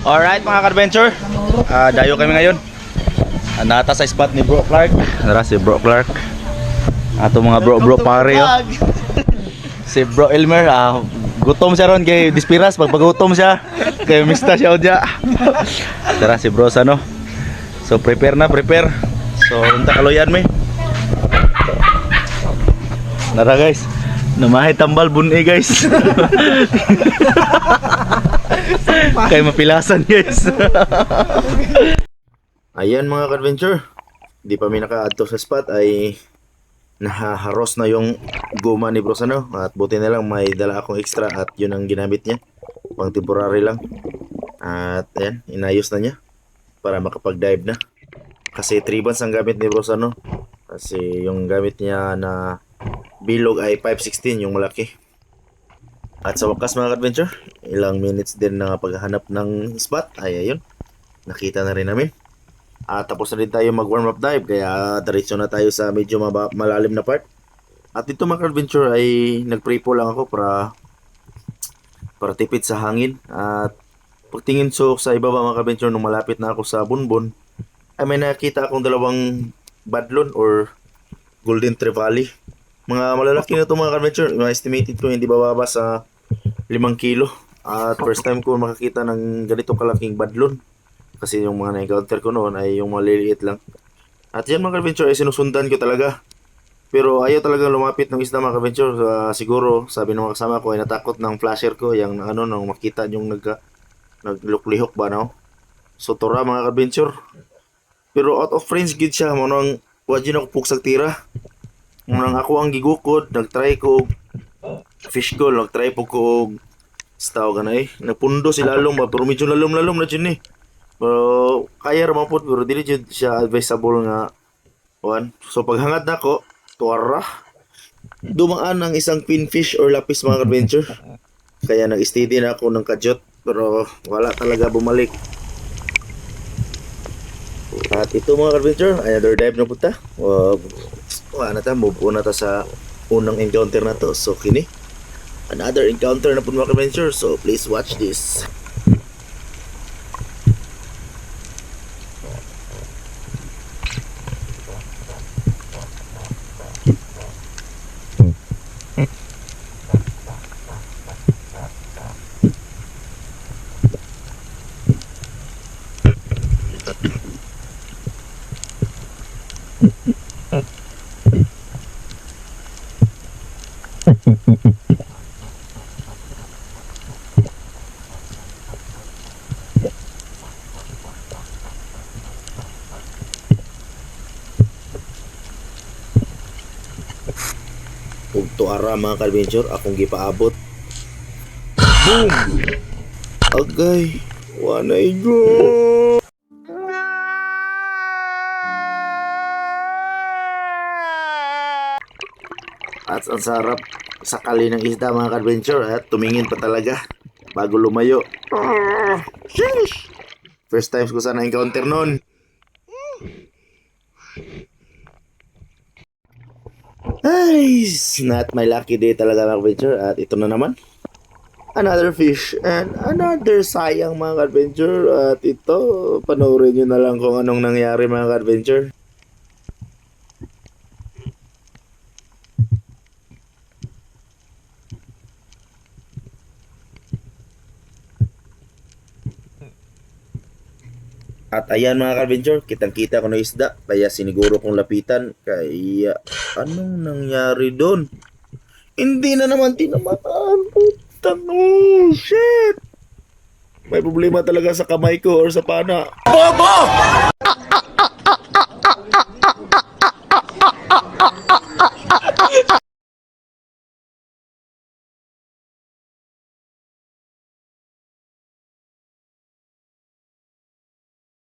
Alright mga ka-adventure, dayo kami ngayon. Nata sa spot ni Bro Clark. Nara si Bro Clark. Ato mga bro pare oh. Si Bro Elmer, gutom siya ron kay Dispiras. Pagpagutom siya kay mista siya odya. Nara si Bro Sano. So prepare. So unta kaloyan mi. Nara guys, namahay tambal buni guys. Kay mapilasan guys. Ayan mga ka-adventure, di pa may naka-adto sa spot ay nahaharos na yung guma ni Bro Sano. At buti na lang may dala akong extra at yun ang ginamit niya, pang temporary lang. At ayan, inayos na niya para makapag-dive na. Kasi 3 bands ang gamit ni Bro Sano. Kasi yung gamit niya na bilog ay 516 yung malaki. At sa wakas mga ka-adventure, ilang minutes din na paghahanap ng spot ay ayun, nakita na rin namin. At tapos na rin tayo mag warm up dive, kaya diretso na tayo sa medyo malalim na part. At dito mga ka-adventure ay nag-pre-po lang ako para tipid sa hangin. At pagtingin sa ibaba mga ka-adventure, nung malapit na ako sa bunbon, ay may nakita akong dalawang badlon or golden trevally. Mga malalaki na ito mga ka-adventure, estimated ko hindi bababa sa 5 kilo. At first time ko makakita ng ganito kalaking badlon. Kasi yung mga na-encounter ko noon ay yung maliliit lang. At yan mga ka-adventure ay sinusundan ko talaga. Pero ayaw talaga lumapit ng isda mga ka-adventure. Siguro sabi ng mga kasama ko ay natakot ng flasher ko. Yung nang makita yung nagluklihok ba no? So tora mga ka-adventure. Pero out of range gid siya. Manang wajin ako puksag tira. Manang ako ang gigukod. Nagtry ko fish goal. Nagtry po ko staw ganay. Nagpundo si lalom ba. Pero medyo lalom na dyan eh. Pero kaya raman po, pero dili jud siya advisable nga one. So paghangad nako, tuwara dumaan ang isang pinfish or lapis mga adventure. Kaya nag-steady na ako ng kadyot, pero wala talaga bumalik. At ito mga adventure, another dive na punta. Move on na ta sa unang encounter na to. So kini another encounter na po mga adventure. So please watch this. Ug tuara mga ka-adventure, akong gipaabot. Boom! Agay, wanay go! At ang sarap sakali ng isda mga ka-adventure at tumingin pa talaga bago lumayo. Sheesh! First times ko sana encounter nun. Ay, not my lucky day talaga mga ka-adventure. At ito na naman, another fish and another sayang mga ka-adventure. At ito, panoorin nyo na lang kung anong nangyari mga ka-adventure. At ayan mga ka-adventure, kitang-kita ko na isda, kaya siniguro kong lapitan. Kaya anong nangyari doon? Hindi na naman tinamaan. Putang, oh shit! May problema talaga sa kamay ko or sa pana. Bobo!